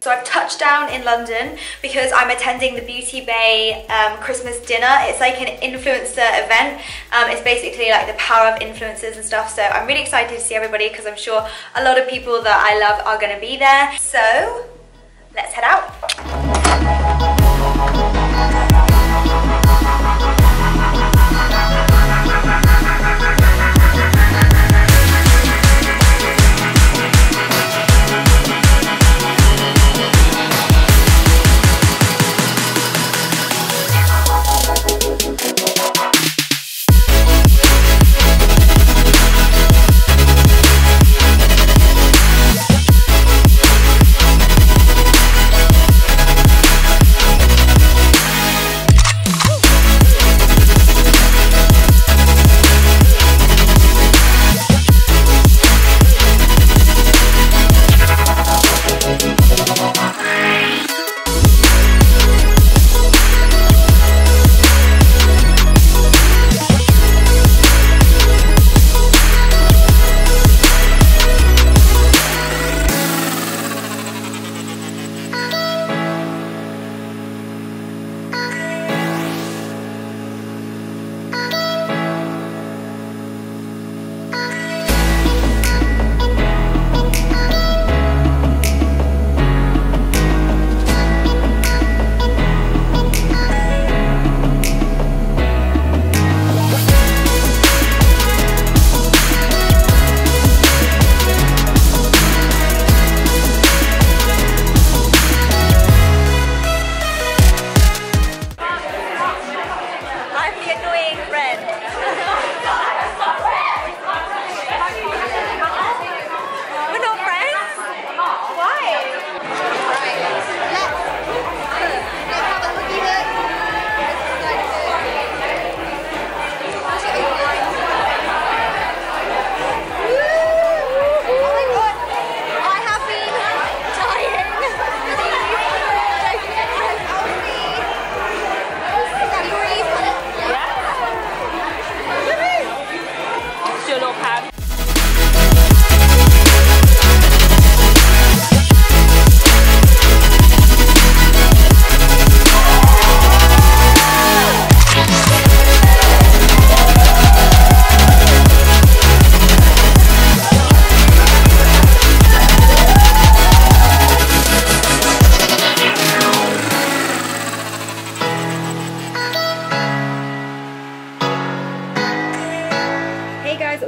So I've touched down in London because I'm attending the Beauty Bay Christmas dinner. It's like an influencer event. It's basically like the power of influencers and stuff. So I'm really excited to see everybody because I'm sure a lot of people that I love are going to be there. So let's head out.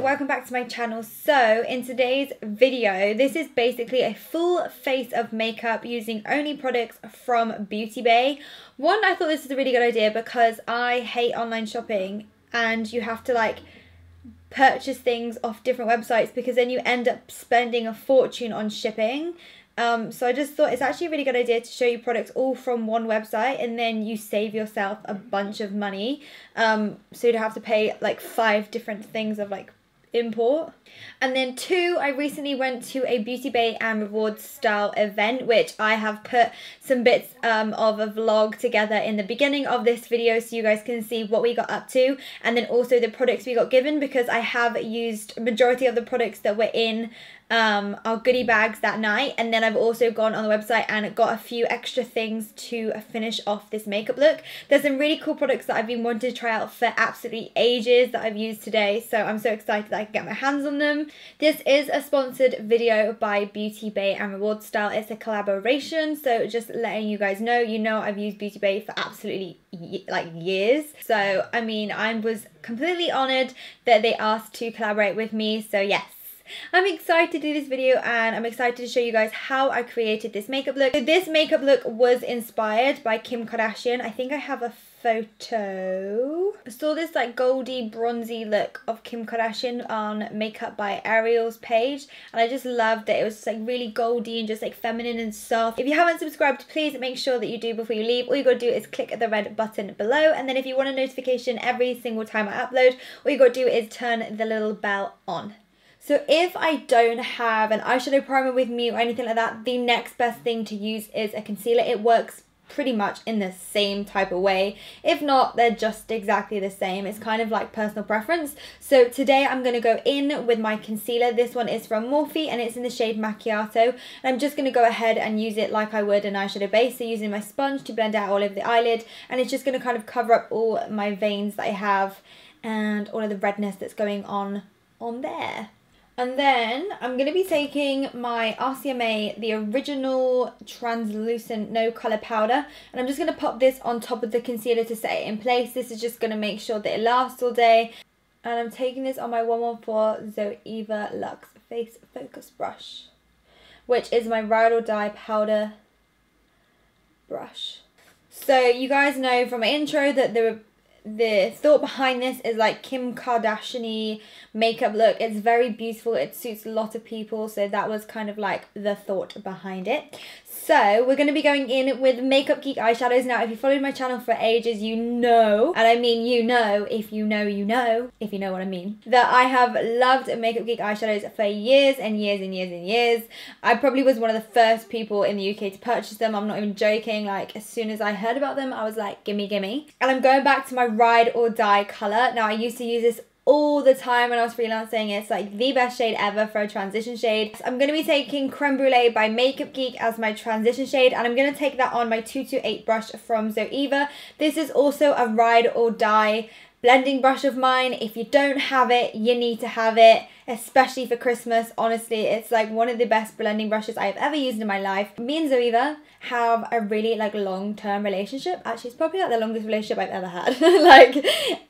Welcome back to my channel. So in today's video, this is basically a full face of makeup using only products from Beauty Bay. One, I thought this was a really good idea because I hate online shopping and you have to like purchase things off different websites because then you end up spending a fortune on shipping. So I just thought it's actually a really good idea to show you products all from one website and then you save yourself a bunch of money. So you don't have to pay like 5 different things of like import. And then 2, I recently went to a Beauty Bay and Rewards style event, which I have put some bits of a vlog together in the beginning of this video so you guys can see what we got up to, and then also the products we got given, because I have used majority of the products that were in our goodie bags that night, and then I've also gone on the website and got a few extra things to finish off this makeup look. There's some really cool products that I've been wanting to try out for absolutely ages that I've used today, so I'm so excited that I can get my hands on them. This is a sponsored video by Beauty Bay and Rewards Style. It's a collaboration, so just letting you guys know, you know I've used Beauty Bay for absolutely like years, so I mean I was completely honoured that they asked to collaborate with me, so yes. I'm excited to do this video and I'm excited to show you guys how I created this makeup look. So this makeup look was inspired by Kim Kardashian. I think I have a photo. I saw this like goldy bronzy look of Kim Kardashian on Makeup by Ariel's page and I just loved it. It was just like really goldy and just like feminine and soft. If you haven't subscribed, please make sure that you do before you leave. All you gotta do is click the red button below, and then if you want a notification every single time I upload, all you gotta do is turn the little bell on. So if I don't have an eyeshadow primer with me or anything like that, the next best thing to use is a concealer. It works pretty much in the same type of way. If not, they're just exactly the same. It's kind of like personal preference. So today I'm going to go in with my concealer. This one is from Morphe and it's in the shade Macchiato. And I'm just going to go ahead and use it like I would an eyeshadow base. So using my sponge to blend out all over the eyelid. And it's just going to kind of cover up all my veins that I have and all of the redness that's going on there. And then I'm going to be taking my RCMA, the original translucent no colour powder, and I'm just going to pop this on top of the concealer to set it in place. This is just going to make sure that it lasts all day. And I'm taking this on my 114 Zoeva Luxe Face Focus brush, which is my Ride or Die powder brush. So you guys know from my intro that the thought behind this is like Kim Kardashian-y makeup look. It's very beautiful. It suits a lot of people. So that was kind of like the thought behind it. So we're going to be going in with Makeup Geek eyeshadows. Now, if you followed my channel for ages, you know, and I mean you know, if you know, you know, if you know what I mean, that I have loved Makeup Geek eyeshadows for years and years and years and years. I probably was one of the first people in the UK to purchase them. I'm not even joking. Like, as soon as I heard about them, I was like, gimme, gimme. And I'm going back to my Ride or Die colour. Now, I used to use this all the time when I was freelancing. It's like the best shade ever for a transition shade. I'm going to be taking Creme Brulee by Makeup Geek as my transition shade, and I'm going to take that on my 228 brush from Zoeva. This is also a Ride or Die blending brush of mine. If you don't have it, you need to have it, especially for Christmas. Honestly, it's like one of the best blending brushes I've ever used in my life. Me and Zoeva have a really like long-term relationship. Actually, it's probably like the longest relationship I've ever had. Like,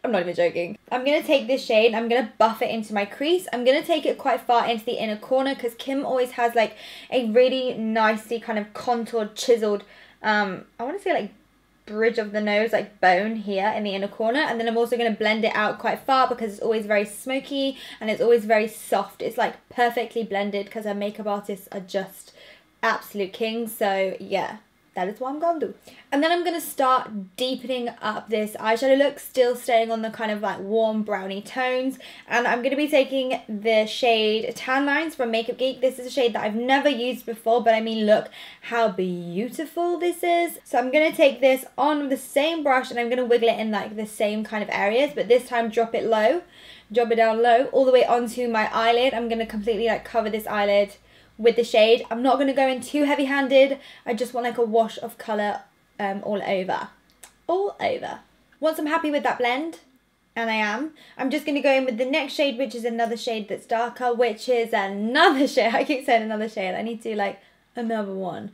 I'm not even joking. I'm going to take this shade and I'm going to buff it into my crease. I'm going to take it quite far into the inner corner because Kim always has like a really nicely kind of contoured, chiseled, I want to say like bridge of the nose, like bone here in the inner corner. And then I'm also going to blend it out quite far because it's always very smoky and it's always very soft. It's like perfectly blended because our makeup artists are just absolute kings. So yeah, that is what I'm gonna do. And then I'm gonna start deepening up this eyeshadow look, still staying on the kind of like warm browny tones. And I'm gonna be taking the shade Tan Lines from Makeup Geek. This is a shade that I've never used before, but I mean, look how beautiful this is. So I'm gonna take this on the same brush and I'm gonna wiggle it in like the same kind of areas, but this time drop it low, drop it down low, all the way onto my eyelid. I'm gonna completely like cover this eyelid with the shade. I'm not going to go in too heavy-handed. I just want like a wash of colour all over. Once I'm happy with that blend, and I am, I'm just going to go in with the next shade, which is another shade that's darker, which is another shade. I keep saying another shade. I need to like another one.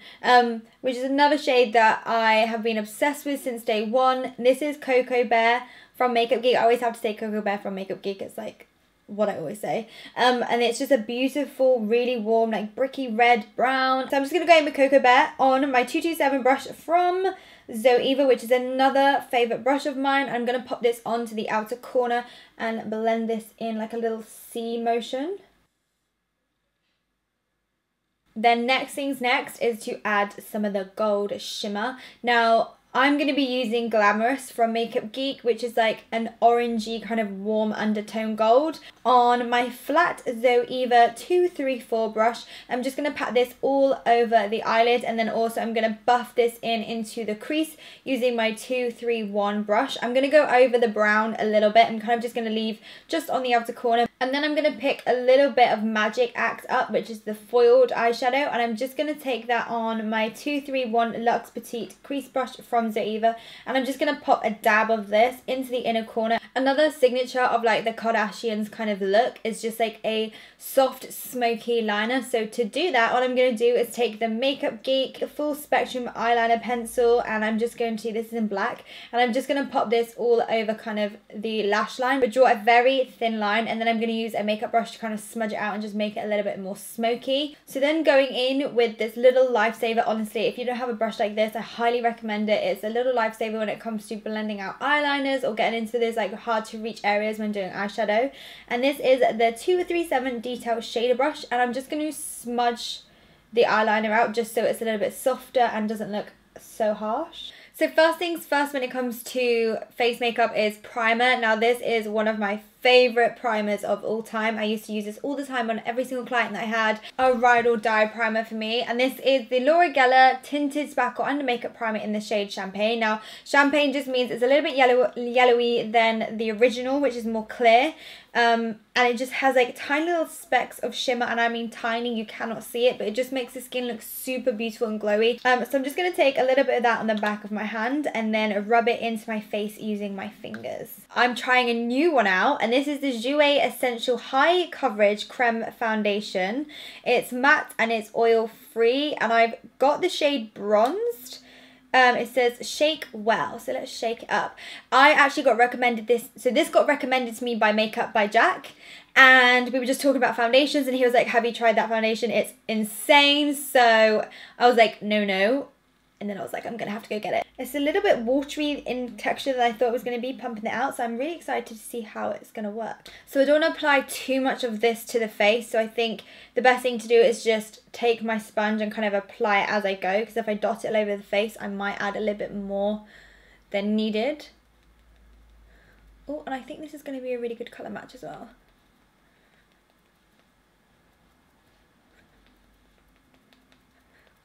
Which is another shade that I have been obsessed with since day one. This is Coco Bear from Makeup Geek. I always have to say Coco Bear from Makeup Geek. It's like what I always say. And it's just a beautiful, really warm, like bricky red brown. So I'm just going to go in with Coco Bear on my 227 brush from Zoeva, which is another favourite brush of mine. I'm going to pop this onto the outer corner and blend this in like a little C motion. Then next things next is to add some of the gold shimmer. Now, I'm going to be using Glamorous from Makeup Geek, which is like an orangey kind of warm undertone gold. On my flat Zoeva 234 brush, I'm just going to pat this all over the eyelid, and then also I'm going to buff this into the crease using my 231 brush. I'm going to go over the brown a little bit. I'm kind of just going to leave just on the outer corner. And then I'm going to pick a little bit of Magic Act Up, which is the foiled eyeshadow, and I'm just going to take that on my 231 Luxe Petite crease brush from Zoeva, and I'm just going to pop a dab of this into the inner corner. Another signature of like the Kardashians kind of look is just like a soft smoky liner. So to do that, what I'm going to do is take the Makeup Geek Full Spectrum eyeliner pencil, and I'm just going to, this is in black, and I'm just going to pop this all over kind of the lash line, but draw a very thin line, and then I'm going to use a makeup brush to kind of smudge it out and just make it a little bit more smoky. So then going in with this little lifesaver, honestly, if you don't have a brush like this, I highly recommend it. It's a little lifesaver when it comes to blending out eyeliners or getting into those like hard to reach areas when doing eyeshadow. And this is the 237 Detail Shader Brush, and I'm just going to smudge the eyeliner out just so it's a little bit softer and doesn't look so harsh. So first things first when it comes to face makeup is primer. Now this is one of my favourite primers of all time. I used to use this all the time on every single client that I had. A ride or die primer for me. And this is the Laura Geller Tinted Sparkle Under Makeup Primer in the shade Champagne. Now, Champagne just means it's a little bit yellowy than the original, which is more clear. And it just has like tiny little specks of shimmer, and I mean tiny, you cannot see it, but it just makes the skin look super beautiful and glowy. So I'm just going to take a little bit of that on the back of my hand and then rub it into my face using my fingers. I'm trying a new one out, and this is the Jouer Essential High Coverage Creme Foundation. It's matte and it's oil free, and I've got the shade Bronzed. It says shake well, so let's shake it up. I actually got recommended this, so this got recommended to me by Makeup by Jack, and we were just talking about foundations, and he was like, have you tried that foundation? It's insane. So I was like, no. And then I was like, I'm going to have to go get it. It's a little bit watery in texture than I thought it was going to be, pumping it out. So I'm really excited to see how it's going to work. So I don't want to apply too much of this to the face. So I think the best thing to do is just take my sponge and kind of apply it as I go. Because if I dot it all over the face, I might add a little bit more than needed. Oh, and I think this is going to be a really good colour match as well.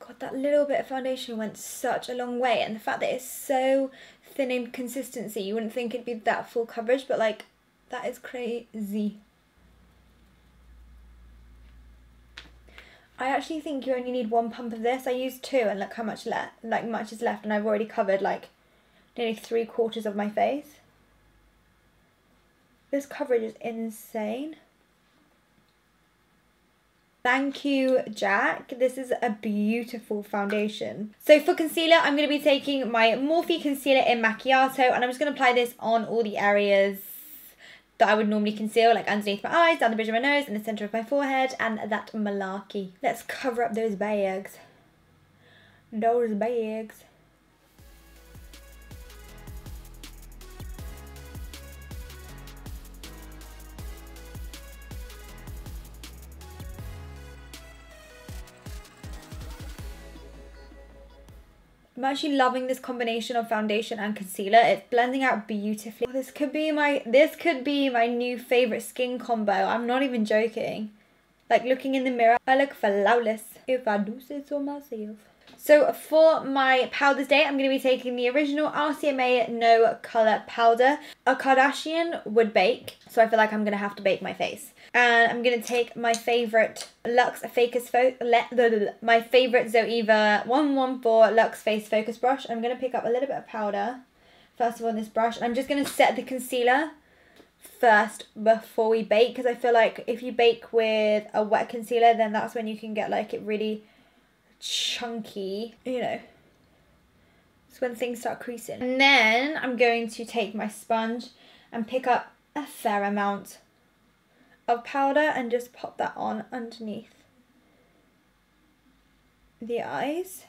God, that little bit of foundation went such a long way, and the fact that it's so thin in consistency, you wouldn't think it'd be that full coverage, but like, that is crazy. I actually think you only need 1 pump of this. I used 2, and look how much much is left, and I've already covered like nearly 3/4 of my face. This coverage is insane. Thank you, Jack. This is a beautiful foundation. So for concealer, I'm going to be taking my Morphe concealer in Macchiato, and I'm just going to apply this on all the areas that I would normally conceal, like underneath my eyes, down the bridge of my nose, in the centre of my forehead, and that malarkey. Let's cover up those bags. Those bags. I'm actually loving this combination of foundation and concealer. It's blending out beautifully. This could be my new favourite skin combo. I'm not even joking. Like, looking in the mirror, I look flawless, if I do say so myself. So for my powders day, I'm going to be taking the original RCMA No Colour Powder. A Kardashian would bake, so I feel like I'm going to have to bake my face. And I'm going to take my favourite my favourite Zoeva 114 Luxe Face Focus Brush. I'm going to pick up a little bit of powder, first of all, on this brush. And I'm just going to set the concealer first before we bake, because I feel like if you bake with a wet concealer, then that's when you can get like it really chunky, you know. It's when things start creasing. And then I'm going to take my sponge and pick up a fair amount of powder and just pop that on underneath the eyes.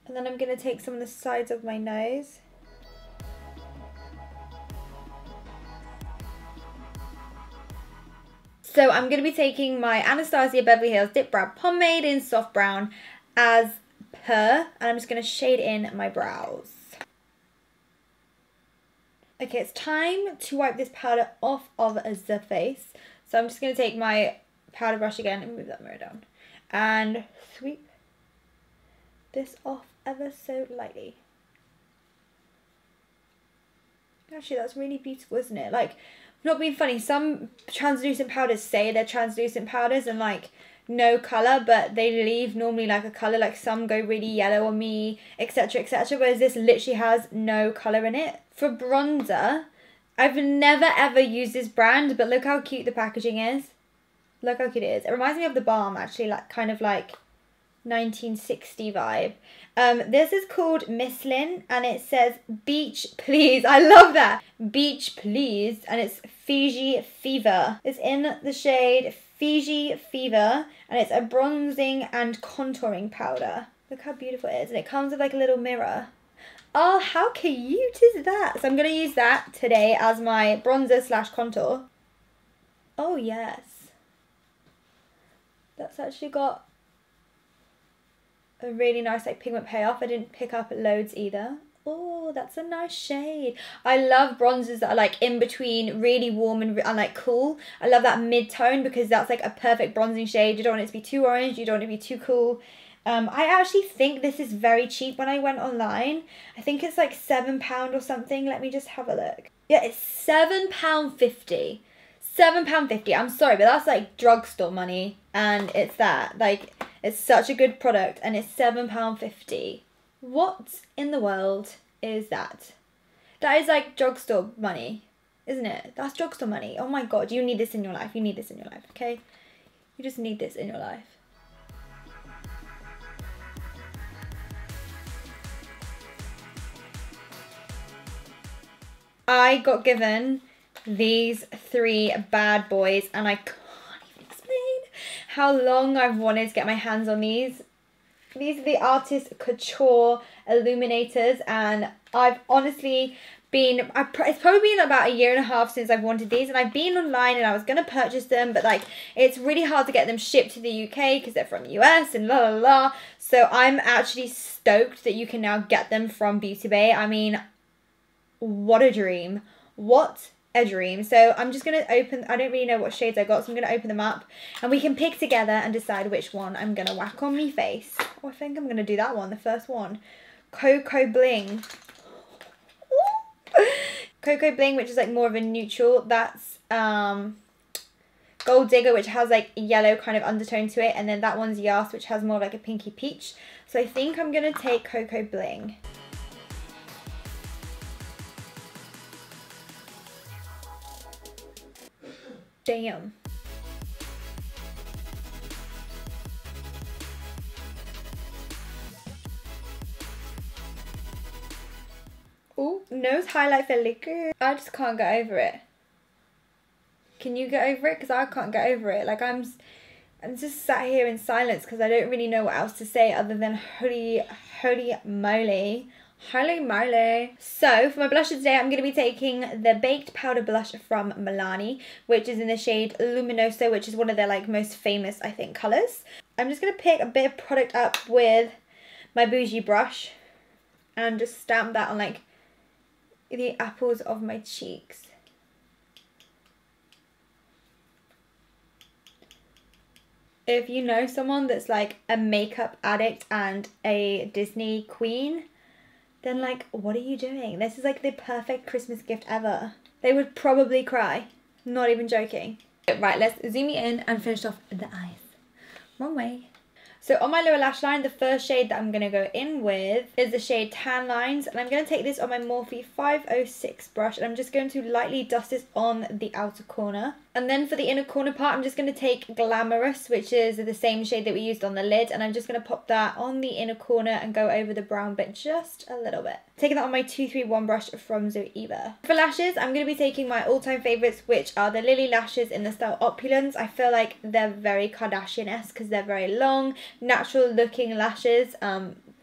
And then I'm going to take some of the sides of my nose. So I'm going to be taking my Anastasia Beverly Hills Dip Brow Pomade in Soft Brown as per, and I'm just going to shade in my brows. Okay, it's time to wipe this powder off of the face. So I'm just going to take my powder brush again and move that mirror down and sweep this off ever so lightly. Actually, that's really beautiful, isn't it? Like, not being funny, some translucent powders say they're translucent powders and like no colour, but they leave normally like a colour, like some go really yellow on me, etc, etc, whereas this literally has no colour in it. For bronzer, I've never ever used this brand, but look how cute the packaging is. Look how cute it is. It reminds me of the Balm, actually, like kind of like 1960 vibe. This is called Misslin, and it says Beach Please. I love that. Beach Please, and it's Fiji Fever. It's in the shade Fiji Fever, and it's a bronzing and contouring powder. Look how beautiful it is, and it comes with like a little mirror. Oh, how cute is that? So I'm going to use that today as my bronzer slash contour. Oh yes. That's actually got a really nice like pigment payoff. I didn't pick up loads either. Oh, that's a nice shade. I love bronzers that are like in between really warm and like cool. I love that mid-tone because that's like a perfect bronzing shade. You don't want it to be too orange, you don't want it to be too cool. I actually think this is very cheap when I went online. I think it's like £7 or something. Let me just have a look. Yeah, it's £7.50. £7.50. I'm sorry, but that's like drugstore money. And it's that. Like, it's such a good product and it's £7.50. What in the world is that? That is like drugstore money, isn't it? That's drugstore money. Oh my god, you need this in your life. You need this in your life, okay? You just need this in your life. I got given these 3 bad boys and I can't even explain how long I've wanted to get my hands on these. These are the Artist Couture Illuminators and I've honestly been, it's probably been about 1.5 years since I've wanted these, and I've been online and I was going to purchase them, but like it's really hard to get them shipped to the UK because they're from the US and la la la. So I'm actually stoked that you can now get them from Beauty Bay. I mean, what a dream. What a dream. So I'm just going to open, I don't really know what shades I got, so I'm going to open them up and we can pick together and decide which one I'm going to whack on me face. Oh, I think I'm going to do that one, the first one. Coco Bling. Coco Bling, which is like more of a neutral. That's Gold Digger, which has like a yellow kind of undertone to it. And then that one's Yas, which has more of like a pinky peach. So I think I'm going to take Coco Bling. Damn. Ooh, nose highlight for liquor. I just can't get over it. Can you get over it? Because I can't get over it. Like I'm just sat here in silence because I don't really know what else to say other than holy moly. Holy moly. So for my blushes today, I'm going to be taking the Baked Powder Blush from Milani, which is in the shade Luminoso, which is one of their like most famous, I think, colours. I'm just going to pick a bit of product up with my bougie brush and just stamp that on like the apples of my cheeks. If you know someone that's like a makeup addict and a Disney queen, then like, what are you doing? This is like the perfect Christmas gift ever. They would probably cry. Not even joking. Right, let's zoom in and finish off the eyes. Wrong way. So on my lower lash line, the first shade that I'm going to go in with is the shade Tan Lines. And I'm going to take this on my Morphe 506 brush. And I'm just going to lightly dust this on the outer corner. And then for the inner corner part, I'm just going to take Glamorous, which is the same shade that we used on the lid. And I'm just going to pop that on the inner corner and go over the brown bit just a little bit. Taking that on my 231 brush from Zoeva. For lashes, I'm going to be taking my all-time favourites, which are the Lily lashes in the style Opulence. I feel like they're very Kardashian-esque because they're very long, natural-looking lashes.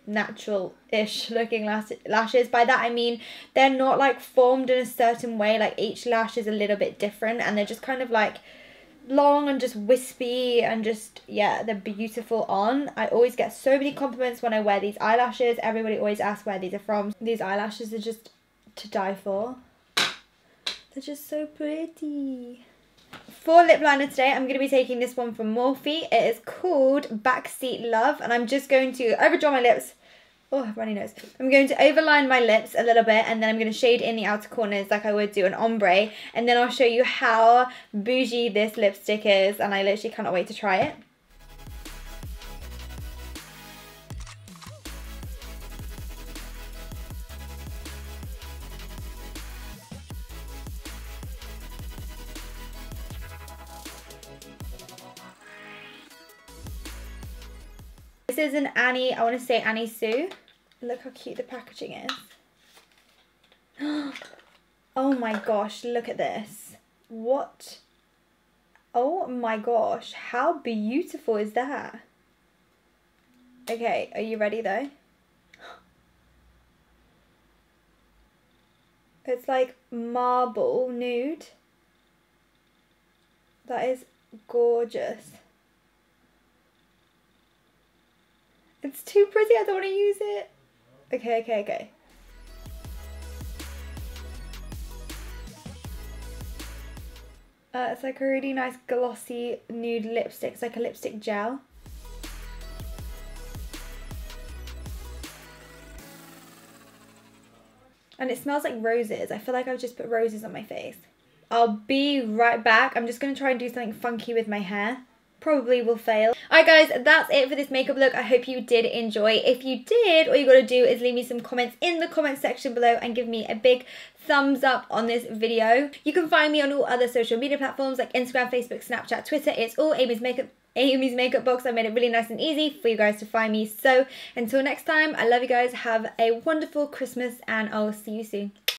Natural-ish looking lashes. By that I mean they're not like formed in a certain way, like each lash is a little bit different and they're just kind of like long and just wispy and just, yeah, they're beautiful on. I always get so many compliments when I wear these eyelashes. Everybody always asks where these are from. These eyelashes are just to die for. They're just so pretty. For lip liner today, I'm going to be taking this one from Morphe. It is called Backseat Love, and I'm just going to overdraw my lips. Oh, runny nose. I'm going to overline my lips a little bit, and then I'm going to shade in the outer corners like I would do an ombre, and then I'll show you how bougie this lipstick is, and I literally cannot wait to try it. This is an Annie, I want to say Annie Sue. Look how cute the packaging is. Oh my gosh, look at this. What? Oh my gosh, how beautiful is that? Okay, are you ready though? It's like marble nude. That is gorgeous. It's too pretty, I don't want to use it. Okay. It's like a really nice glossy nude lipstick. It's like a lipstick gel. And it smells like roses. I feel like I've just put roses on my face. I'll be right back. I'm just going to try and do something funky with my hair. Probably will fail. Alright guys, that's it for this makeup look. I hope you did enjoy. If you did, all you got to do is leave me some comments in the comment section below and give me a big thumbs up on this video. You can find me on all other social media platforms like Instagram, Facebook, Snapchat, Twitter. It's all Amy's Makeup Box. I made it really nice and easy for you guys to find me. So until next time, I love you guys. Have a wonderful Christmas and I'll see you soon.